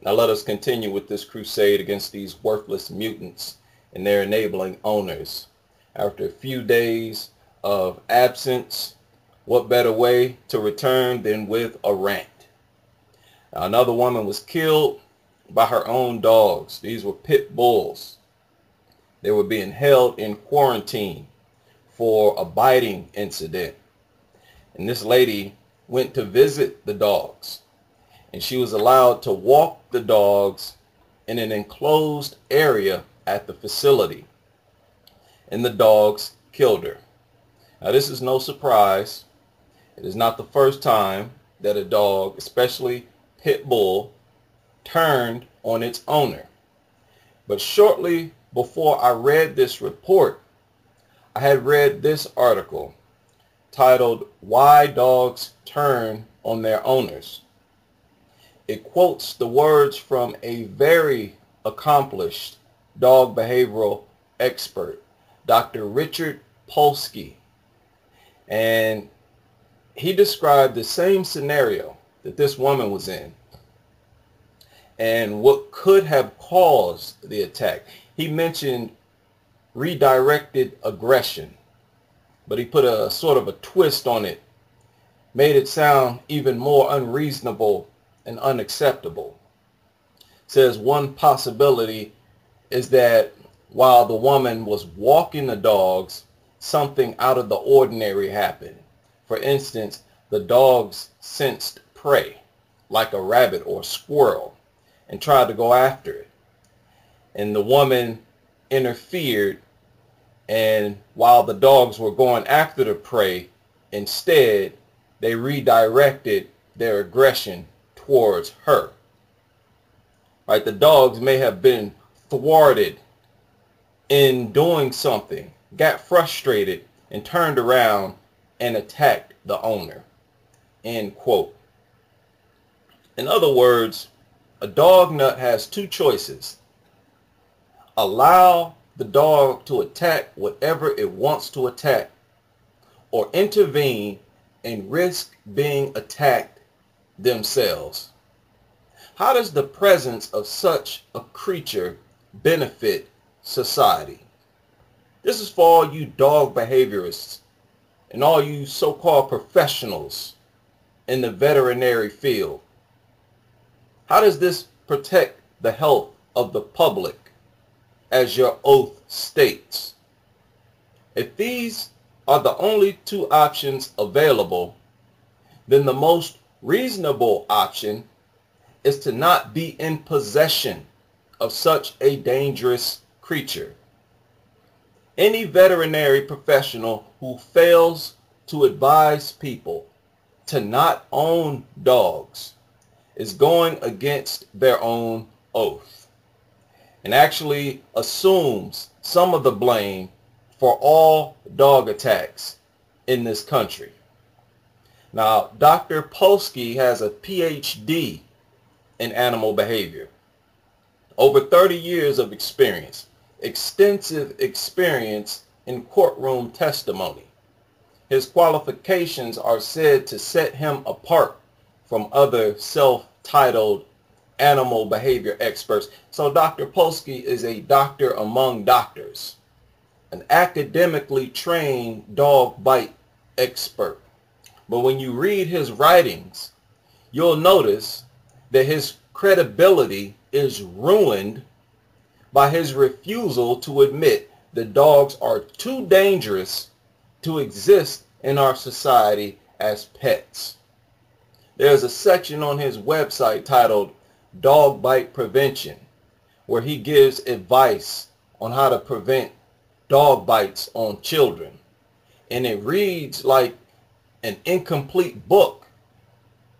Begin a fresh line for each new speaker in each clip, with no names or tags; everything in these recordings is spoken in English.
Now let us continue with this crusade against these worthless mutants and their enabling owners. After a few days of absence, what better way to return than with a rant? Now, another woman was killed by her own dogs. These were pit bulls. They were being held in quarantine for a biting incident. And this lady went to visit the dogs, and she was allowed to walk the dogs in an enclosed area at the facility, and the dogs killed her. Now, this is no surprise. It is not the first time that a dog, especially pit bull, turned on its owner. But shortly before I read this report, I had read this article titled "Why Dogs Turn on Their Owners." It quotes the words from a very accomplished dog behavioral expert, Dr. Richard Polsky. And he described the same scenario that this woman was in and what could have caused the attack. He mentioned redirected aggression, but he put a sort of a twist on it, made it sound even more unreasonable and unacceptable. Says one possibility is that while the woman was walking the dogs, something out of the ordinary happened. For instance, the dogs sensed prey, like a rabbit or squirrel, and tried to go after it. And the woman interfered, and while the dogs were going after the prey, instead they redirected their aggression towards her. Right? The dogs may have been thwarted in doing something, got frustrated, and turned around and attacked the owner. End quote. In other words, a dog nut has two choices. Allow the dog to attack whatever it wants to attack, or intervene and risk being attacked themselves. How does the presence of such a creature benefit society? This is for all you dog behaviorists and all you so-called professionals in the veterinary field. How does this protect the health of the public, as your oath states? If these are the only two options available, then the most reasonable option is to not be in possession of such a dangerous creature. Any veterinary professional who fails to advise people to not own dogs is going against their own oath, and actually assumes some of the blame for all dog attacks in this country. Now, Dr. Polsky has a PhD in animal behavior, over 30 years of experience, extensive experience in courtroom testimony. His qualifications are said to set him apart from other self-titled animal behavior experts. So Dr. Polsky is a doctor among doctors, an academically trained dog bite expert. But when you read his writings, you'll notice that his credibility is ruined by his refusal to admit that dogs are too dangerous to exist in our society as pets. There's a section on his website titled Dog Bite Prevention, where he gives advice on how to prevent dog bites on children. And it reads like an incomplete book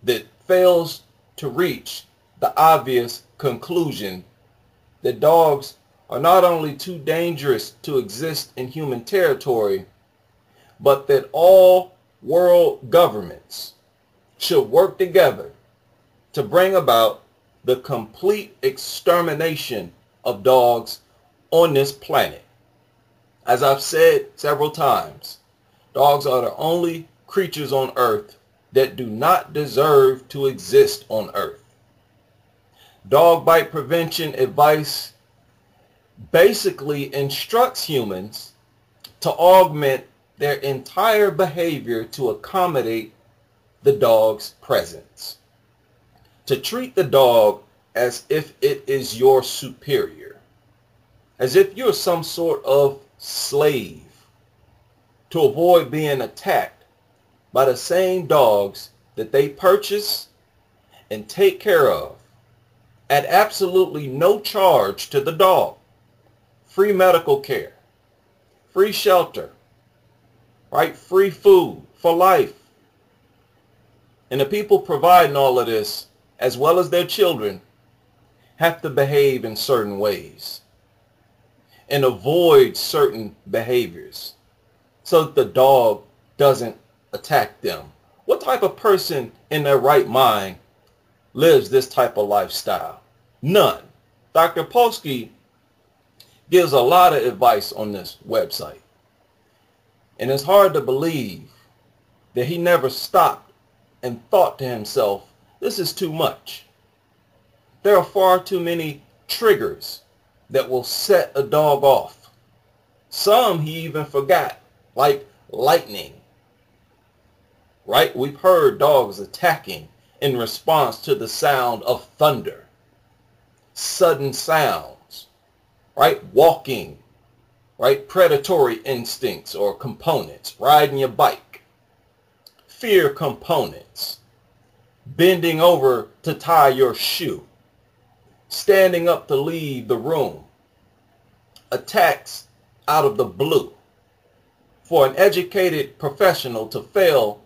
that fails to reach the obvious conclusion that dogs are not only too dangerous to exist in human territory, but that all world governments should work together to bring about the complete extermination of dogs on this planet. As I've said several times, dogs are the only creatures on earth that do not deserve to exist on earth. Dog bite prevention advice basically instructs humans to augment their entire behavior to accommodate the dog's presence. To treat the dog as if it is your superior, as if you're some sort of slave, to avoid being attacked by the same dogs that they purchase and take care of at absolutely no charge to the dog. Free medical care, free shelter, right? Free food for life. And the people providing all of this, as well as their children, have to behave in certain ways and avoid certain behaviors so that the dog doesn't attack them. What type of person in their right mind lives this type of lifestyle? None. Dr. Polsky gives a lot of advice on this website. And it's hard to believe that he never stopped and thought to himself, this is too much. There are far too many triggers that will set a dog off. Some he even forgot, like lightning. Right? We've heard dogs attacking in response to the sound of thunder. Sudden sounds. Right? Walking. Right? Predatory instincts or components. Riding your bike. Fear components. Bending over to tie your shoe. Standing up to leave the room. Attacks out of the blue. For an educated professional to fail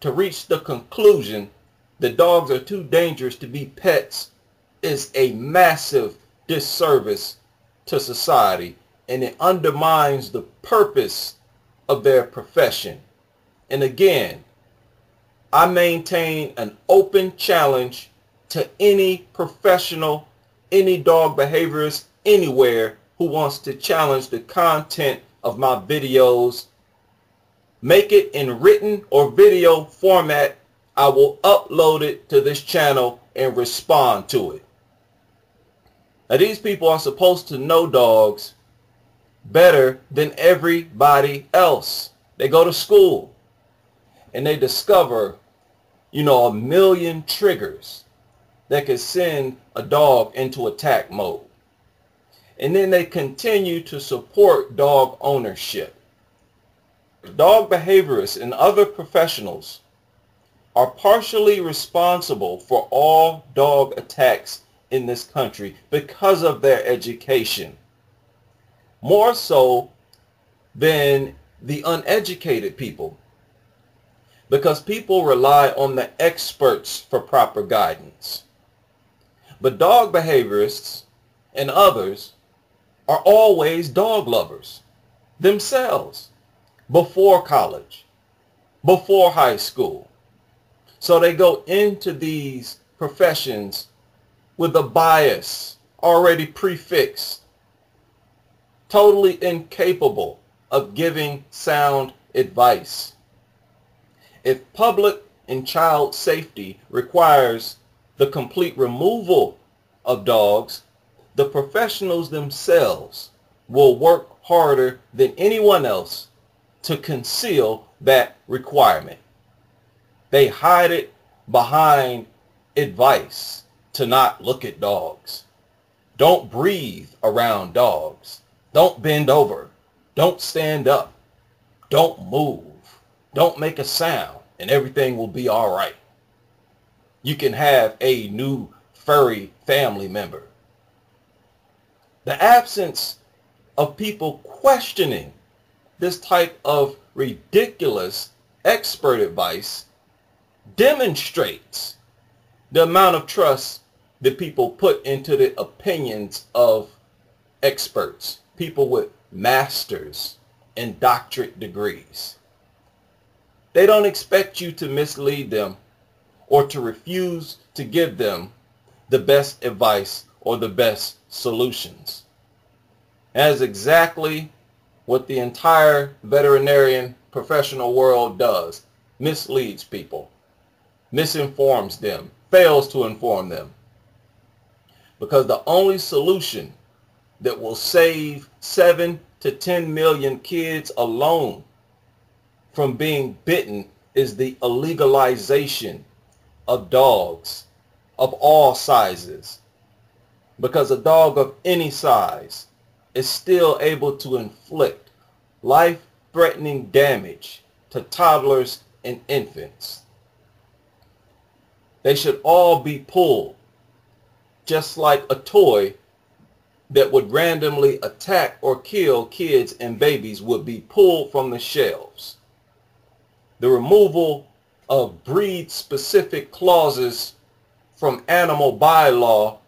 to reach the conclusion that dogs are too dangerous to be pets is a massive disservice to society, and it undermines the purpose of their profession. And again, I maintain an open challenge to any professional, any dog behaviorist anywhere who wants to challenge the content of my videos. Make it in written or video format. I will upload it to this channel and respond to it. Now, these people are supposed to know dogs better than everybody else. They go to school and they discover, a million triggers that could send a dog into attack mode. And then they continue to support dog ownership. Dog behaviorists and other professionals are partially responsible for all dog attacks in this country because of their education, more so than the uneducated people, because people rely on the experts for proper guidance. But dog behaviorists and others are always dog lovers themselves before college, before high school. So they go into these professions with a bias already prefixed, totally incapable of giving sound advice. If public and child safety requires the complete removal of dogs, the professionals themselves will work harder than anyone else to conceal that requirement. They hide it behind advice to not look at dogs. Don't breathe around dogs. Don't bend over. Don't stand up. Don't move. Don't make a sound, and everything will be all right. You can have a new furry family member. The absence of people questioning this type of ridiculous expert advice demonstrates the amount of trust that people put into the opinions of experts, people with masters and doctorate degrees. They don't expect you to mislead them or to refuse to give them the best advice or the best solutions. That is exactly what the entire veterinarian professional world does. Misleads people, misinforms them, fails to inform them. because the only solution that will save 7 to 10 million kids alone from being bitten is the illegalization of dogs of all sizes, because a dog of any size is still able to inflict life-threatening damage to toddlers and infants. They should all be pulled, just like a toy that would randomly attack or kill kids and babies would be pulled from the shelves. The removal of breed-specific clauses from animal bylaw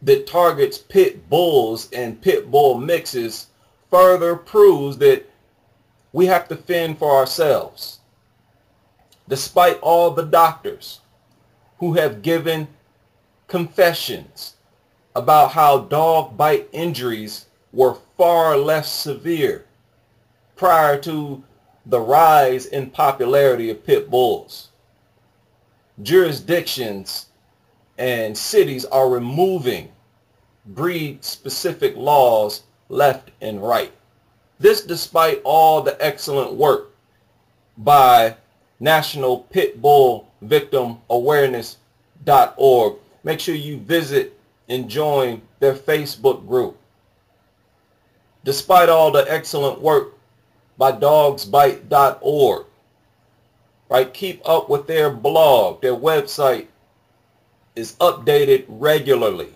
that targets pit bulls and pit bull mixes further proves that we have to fend for ourselves. Despite all the doctors who have given confessions about how dog bite injuries were far less severe prior to the rise in popularity of pit bulls, jurisdictions and cities are removing breed-specific laws left and right. This despite all the excellent work by National Pit Bull Victim Awareness.org. Make sure you visit and join their Facebook group. Despite all the excellent work by dogsbite.org, right? Keep up with their blog. Their website is updated regularly.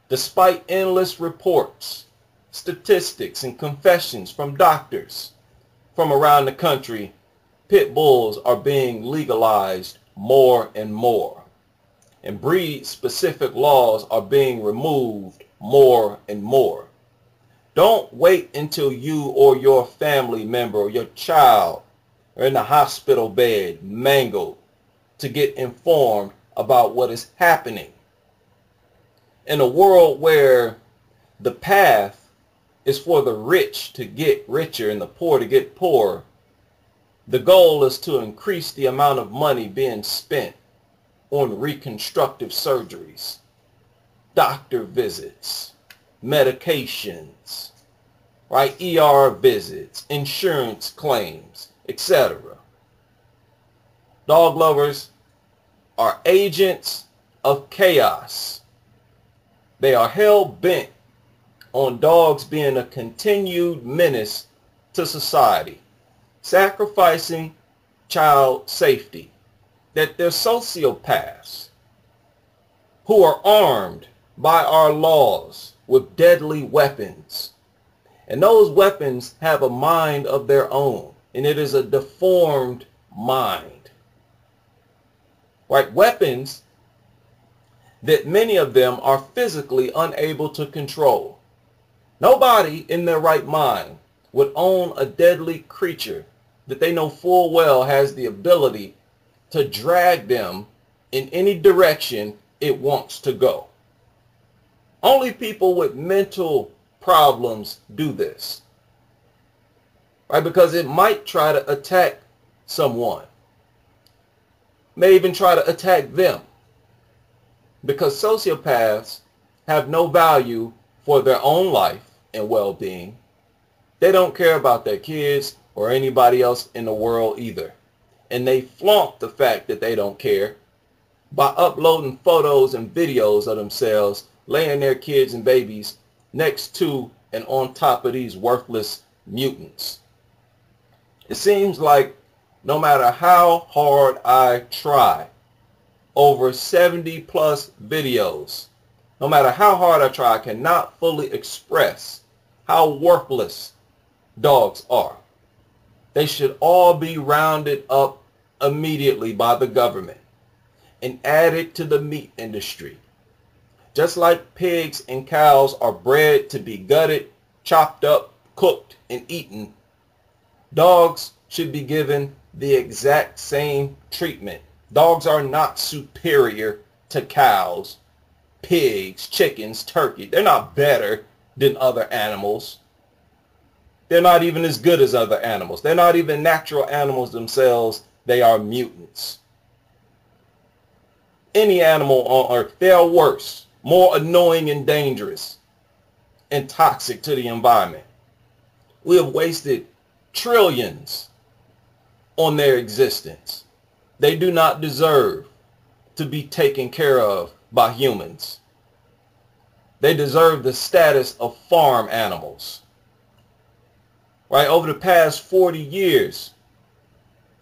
Despite endless reports, statistics, and confessions from doctors from around the country, pit bulls are being legalized more and more, and breed-specific laws are being removed more and more. Don't wait until you or your family member or your child are in the hospital bed mangled to get informed about what is happening. In a world where the path is for the rich to get richer and the poor to get poorer, the goal is to increase the amount of money being spent on reconstructive surgeries, doctor visits, medications, right? ER visits, insurance claims, etc. Dog lovers are agents of chaos. They are hell-bent on dogs being a continued menace to society, sacrificing child safety, that they're sociopaths who are armed by our laws with deadly weapons. And those weapons have a mind of their own, and it is a deformed mind. Right? Weapons that many of them are physically unable to control. Nobody in their right mind would own a deadly creature that they know full well has the ability to drag them in any direction it wants to go. Only people with mental problems do this, right? Because it might try to attack someone, may even try to attack them, because sociopaths have no value for their own life and well-being. They don't care about their kids or anybody else in the world either. And they flaunt the fact that they don't care by uploading photos and videos of themselves laying their kids and babies next to and on top of these worthless mutants. It seems like no matter how hard I try, over 70 plus videos, no matter how hard I try, I cannot fully express how worthless dogs are. They should all be rounded up immediately by the government and added to the meat industry. Just like pigs and cows are bred to be gutted, chopped up, cooked, and eaten, dogs should be given the exact same treatment. Dogs are not superior to cows, pigs, chickens, turkey. They're not better than other animals. They're not even as good as other animals. They're not even natural animals themselves. They are mutants. Any animal on earth, they are worse more annoying and dangerous and toxic to the environment. We have wasted trillions on their existence. They do not deserve to be taken care of by humans. They deserve the status of farm animals. Right? Over the past 40 years,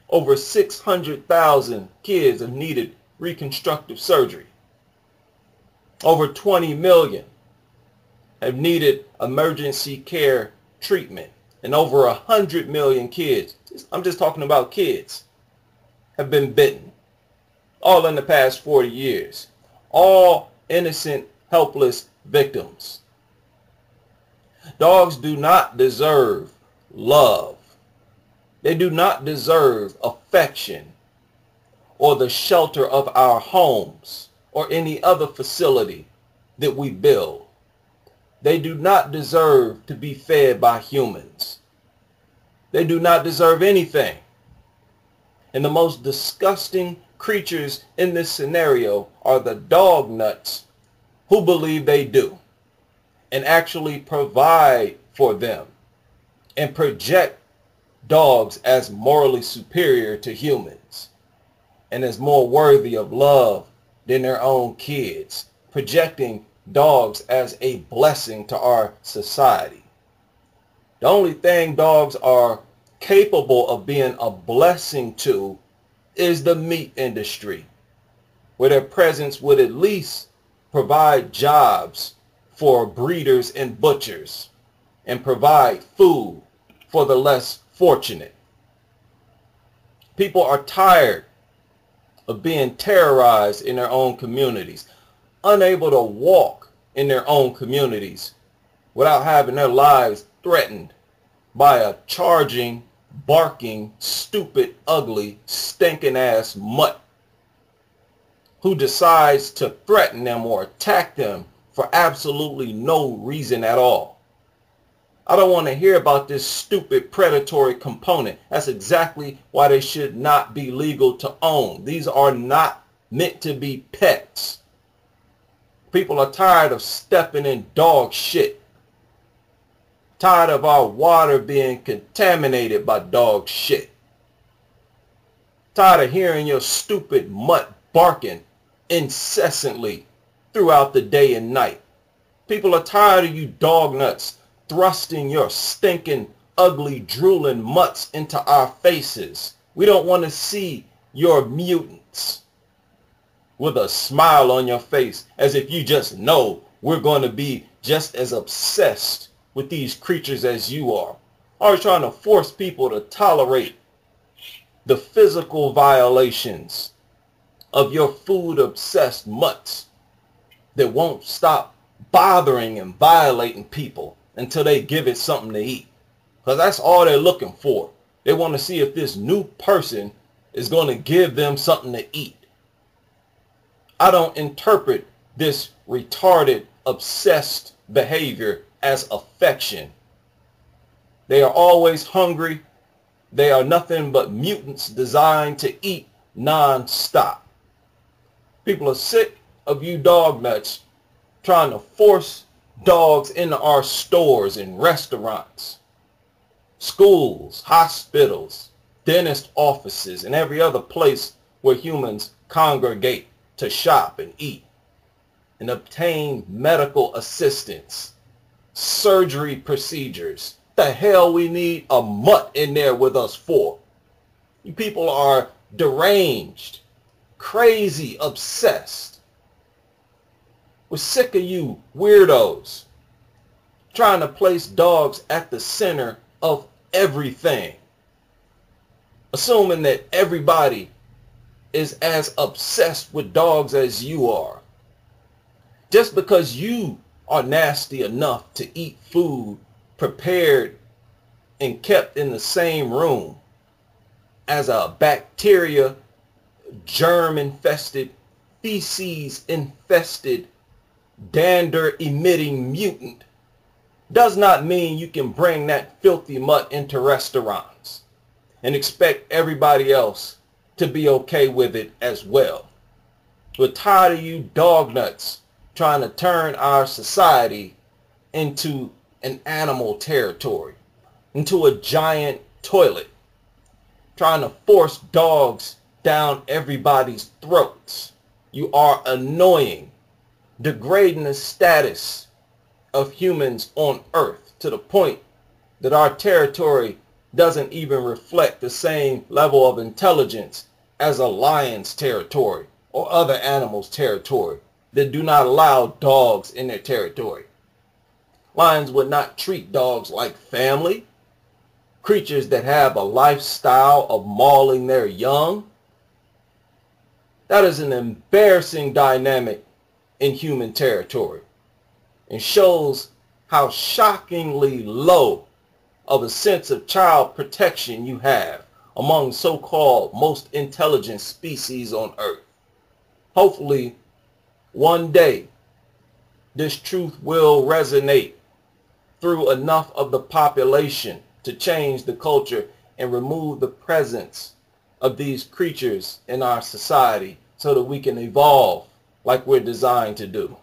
over 600,000 kids have needed reconstructive surgery. Over 20 million have needed emergency care treatment. And over 100 million kids, I'm just talking about kids, have been bitten. All in the past 40 years. All innocent, helpless victims. Dogs do not deserve love. They do not deserve affection or the shelter of our homes or any other facility that we build. They do not deserve to be fed by humans. They do not deserve anything. And the most disgusting creatures in this scenario are the dog nuts who believe they do and actually provide for them and project dogs as morally superior to humans and as more worthy of love than their own kids, projecting dogs as a blessing to our society. The only thing dogs are capable of being a blessing to is the meat industry, where their presence would at least provide jobs for breeders and butchers and provide food for the less fortunate. People are tired of being terrorized in their own communities, unable to walk in their own communities without having their lives threatened by a charging, barking, stupid, ugly, stinking ass mutt who decides to threaten them or attack them for absolutely no reason at all. I don't want to hear about this stupid predatory component. That's exactly why they should not be legal to own. These are not meant to be pets. People are tired of stepping in dog shit. Tired of our water being contaminated by dog shit. Tired of hearing your stupid mutt barking incessantly throughout the day and night. People are tired of you dog nuts thrusting your stinking, ugly, drooling mutts into our faces. We don't want to see your mutants with a smile on your face as if you just know we're going to be just as obsessed with these creatures as you are. Always trying to force people to tolerate the physical violations of your food-obsessed mutts that won't stop bothering and violating people until they give it something to eat. Because that's all they're looking for. They want to see if this new person is going to give them something to eat. I don't interpret this retarded, obsessed behavior as affection. They are always hungry. They are nothing but mutants designed to eat non-stop. People are sick of you dog nuts trying to force dogs into our stores and restaurants, schools, hospitals, dentist offices, and every other place where humans congregate to shop and eat and obtain medical assistance, surgery procedures. The hell we need a mutt in there with us for? You people are deranged, crazy, obsessed. We're sick of you weirdos trying to place dogs at the center of everything, assuming that everybody is as obsessed with dogs as you are. Just because you are nasty enough to eat food prepared and kept in the same room as a bacteria, germ-infested, feces-infested, dander-emitting mutant does not mean you can bring that filthy mutt into restaurants and expect everybody else to be okay with it as well. We're tired of you dog nuts trying to turn our society into an animal territory, into a giant toilet, trying to force dogs down everybody's throats. You are annoying, degrading the status of humans on Earth to the point that our territory doesn't even reflect the same level of intelligence as a lion's territory or other animals' territory that do not allow dogs in their territory. Lions would not treat dogs like family, creatures that have a lifestyle of mauling their young. That is an embarrassing dynamic in human territory and shows how shockingly low of a sense of child protection you have among so-called most intelligent species on Earth. Hopefully, one day, this truth will resonate through enough of the population to change the culture and remove the presence of these creatures in our society so that we can evolve like we're designed to do.